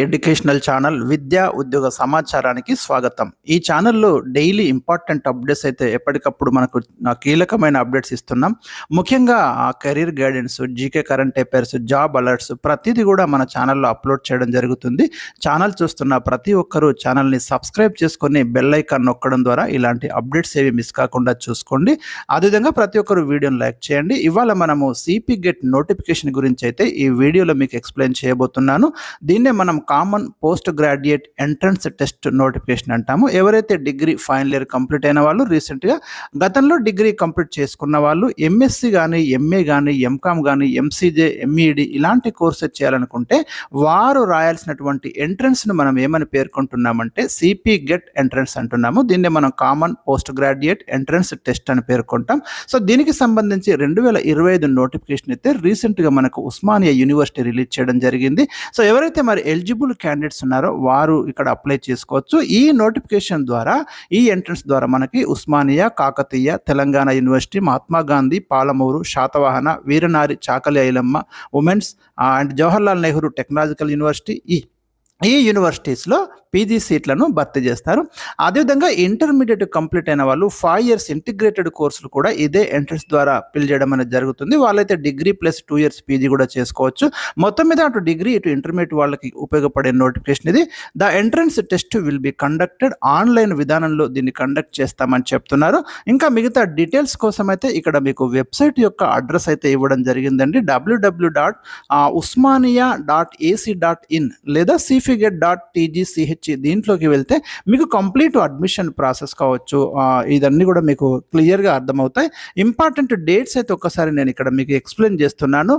Educational channel విద్యా ఉద్యోగ సమాచారానికి స్వాగతం. ఈ ఛానల్లో డైలీ ఇంపార్టెంట్ అప్డేట్స్ అయితే ఎప్పటికప్పుడు మనకు కీలకమైన అప్డేట్స్ ఇస్తున్నాం. ముఖ్యంగా career guidance, GK current affairs, job alerts ప్రతిదీ కూడా మన ఛానల్లో అప్లోడ్ చేయడం జరుగుతుంది. ఛానల్ చూస్తున్న ప్రతి ఒక్కరూ ఛానల్ని సబ్స్క్రైబ్ చేసుకొని బెల్ ఐకాన్ నొక్కడం ద్వారా ఇలాంటి అప్డేట్స్ ఏవి మిస్ కాకుండా చూసుకోండి. అదేవిధంగా ప్రతి ఒక్కరు వీడియోని లైక్ చేయండి. ఇవాళ మనము సిపి గెట్ నోటిఫికేషన్ గురించి అయితే ఈ వీడియోలో మీకు ఎక్స్ప్లెయిన్ చేయబోతున్నాను. దీన్నే మనం common post graduate entrance test notification అంటాము. ఎవరైతే డిగ్రీ ఫైనల్ ఇయర్ కంప్లీట్ అయిన వాళ్ళు, రీసెంట్గా గతంలో డిగ్రీ కంప్లీట్ చేసుకున్న వాళ్ళు, ఎంఎస్సి కానీ, ఎంఏ కానీ, ఎంకామ్ కానీ, ఎంసీజే, ఎంఈడి ఇలాంటి కోర్సెస్ చేయాలనుకుంటే వారు రాయాల్సినటువంటి ఎంట్రన్స్ను మనం ఏమని పేర్కొంటున్నామంటే సిపి గెట్ ఎంట్రన్స్ అంటున్నాము. దీన్ని మనం common post graduate entrance test అని పేర్కొంటాం. సో దీనికి సంబంధించి 2025 నోటిఫికేషన్ అయితే రీసెంట్గా మనకు ఉస్మానియా యూనివర్సిటీ రిలీజ్ చేయడం జరిగింది. సో ఎవరైతే మరి ఎలిజిబుల్ క్యాండిడేట్స్ ఉన్నారో వారు ఇక్కడ అప్లై చేసుకోవచ్చు. ఈ నోటిఫికేషన్ ద్వారా, ఈ ఎంట్రన్స్ ద్వారా మనకి Osmania, Kakatiya, Telangana university, Mahatma Gandhi, Palamuru, Satavahana, Veeranari Chakali Ailamma women's and Jawaharlal Nehru technological university ఈ యూనివర్సిటీస్లో పీజీ సీట్లను భర్తీ చేస్తారు. అదేవిధంగా ఇంటర్మీడియట్ కంప్లీట్ అయిన వాళ్ళు 5 years ఇంటిగ్రేటెడ్ కోర్సులు కూడా ఇదే ఎంట్రన్స్ ద్వారా ఫిల్ చేయడం అనేది జరుగుతుంది. వాళ్ళైతే డిగ్రీ ప్లస్ 2 years పీజీ కూడా చేసుకోవచ్చు. మొత్తం మీద అటు డిగ్రీ ఇటు ఇంటర్మీడియట్ వాళ్ళకి ఉపయోగపడే నోటిఫికేషన్ ఇది. The entrance test will be conducted online విధానంలో దీన్ని కండక్ట్ చేస్తామని చెప్తున్నారు. ఇంకా మిగతా డీటెయిల్స్ కోసం అయితే ఇక్కడ మీకు వెబ్సైట్ యొక్క అడ్రస్ అయితే ఇవ్వడం జరిగిందండి. www.usmania.ac.in లేదా cfiget.tgch దీంట్లోకి వెళ్తే మీకు కంప్లీట్ అడ్మిషన్ ప్రాసెస్ కావచ్చు, ఇదన్నీ కూడా మీకు క్లియర్గా అర్థమవుతాయి. ఇంపార్టెంట్ డేట్స్ అయితే ఒక్కసారి నేను ఇక్కడ మీకు ఎక్స్ప్లెయిన్ చేస్తున్నాను.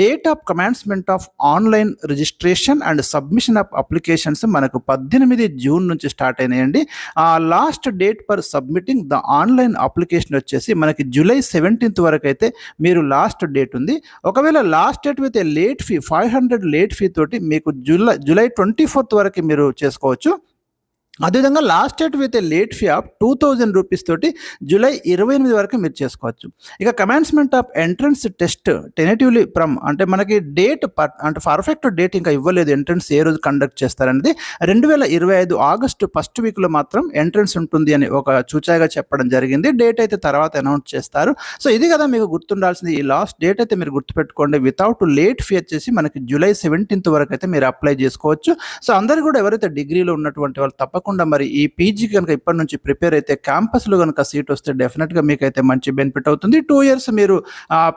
Date of commencement of online registration and submission of applications మనకు 18 June నుంచి స్టార్ట్ అయినాయండి. Last date for submitting the online application వచ్చేసి మనకి July 17th వరకు అయితే మీరు లాస్ట్ డేట్ ఉంది. ఒకవేళ last date with late fee 500 late fee తోటి మీకు July 24th వరకు మీరు చేసుకోవచ్చు. అదేవిధంగా last date with late fee of 2000 rupees తోటి July 28 వరకు మీరు చేసుకోవచ్చు. ఇక commencement of entrance test tentatively from అంటే మనకి డేట్ అంటే పర్ఫెక్ట్ డేట్ ఇంకా ఇవ్వలేదు. ఎంట్రన్స్ ఏ రోజు కండక్ట్ చేస్తారనేది 2025 August 1st వీక్లో మాత్రం ఎంట్రన్స్ ఉంటుంది అని ఒక చూచాయిగా చెప్పడం జరిగింది. డేట్ అయితే తర్వాత అనౌన్స్ చేస్తారు. సో ఇది కదా మీకు గుర్తుండాల్సింది. ఈ లాస్ట్ డేట్ అయితే మీరు గుర్తుపెట్టుకోండి. వితౌట్ లేట్ ఫీ వచ్చేసి మనకి July 17th వరకు అయితే మీరు అప్లై చేసుకోవచ్చు. సో అందరూ కూడా ఎవరైతే డిగ్రీలో ఉన్నటువంటి వాళ్ళు తప్పకుండా మరి ఈ పీజీ కనుక ఇప్పటి నుంచి ప్రిపేర్ అయితే క్యాంపస్లో కనుక సీట్ వస్తే డెఫినెట్గా మీకైతే మంచి బెనిఫిట్ అవుతుంది. 2 years మీరు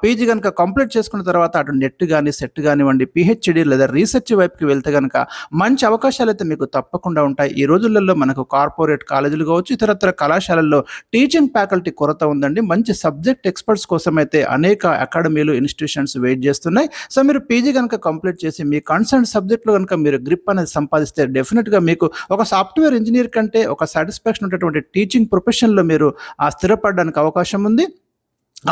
పీజీ కనుక కంప్లీట్ చేసుకున్న తర్వాత అటు నెట్ కానీ, సెట్ కానివ్వండి, పిహెచ్డి లేదా రీసెర్చ్ వైపుకి వెళ్తే కనుక మంచి అవకాశాలు అయితే మీకు తప్పకుండా ఉంటాయి. ఈ రోజులలో మనకు కార్పొరేట్ కాలేజీలు కావచ్చు, ఇతరత్ర కళాశాలల్లో టీచింగ్ ఫ్యాకల్టీ కొరత ఉందండి. మంచి సబ్జెక్ట్ ఎక్స్పర్ట్స్ కోసం అయితే అనేక అకాడమీలు, ఇన్స్టిట్యూషన్స్ వెయిట్ చేస్తున్నాయి. సో మీరు పీజీ కనుక కంప్లీట్ చేసి మీ కన్సర్న్ సబ్జెక్ట్లో కనుక మీరు గ్రిప్ అనేది సంపాదిస్తే డెఫినెట్గా మీకు ఒక సాఫ్ట్వేర్ ఇంజనీర్ కంటే ఒక సాటిస్ఫాక్షన్ ఉన్నటువంటి టీచింగ్ ప్రొఫెషన్లో మీరు స్థిరపడడానికి అవకాశం ఉంది.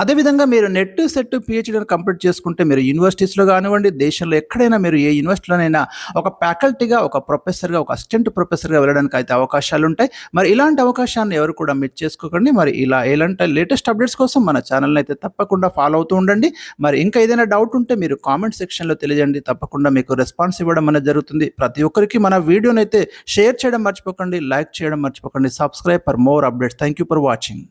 అదేవిధంగా మీరు నెట్, సెట్, పిహెచ్డీ కంప్లీట్ చేసుకుంటే మీరు యూనివర్సిటీస్లో కానివ్వండి, దేశంలో ఎక్కడైనా మీరు ఏ యూనివర్సిటీలోనైనా ఒక ఫ్యాకల్టీగా, ఒక ప్రొఫెసర్గా, ఒక అసిస్టెంట్ ప్రొఫెసర్గా వెళ్ళడానికి అయితే అవకాశాలు ఉంటాయి. మరి ఇలాంటి అవకాశాన్ని ఎవరు కూడా మిస్ చేసుకోకండి. మరి ఇలాంటి లేటెస్ట్ అప్డేట్స్ కోసం మన ఛానల్ని అయితే తప్పకుండా ఫాలో అవుతూ ఉండండి. మరి ఇంకా ఏదైనా డౌట్ ఉంటే మీరు కామెంట్ సెక్షన్లో తెలియజేయండి. తప్పకుండా మీకు రెస్పాన్స్ ఇవ్వడం అనేది జరుగుతుంది. ప్రతి ఒక్కరికి మన వీడియోని అయితే షేర్ చేయడం మర్చిపోకండి, లైక్ చేయడం మర్చిపోకండి, subscribe for more updates. Thank you for watching.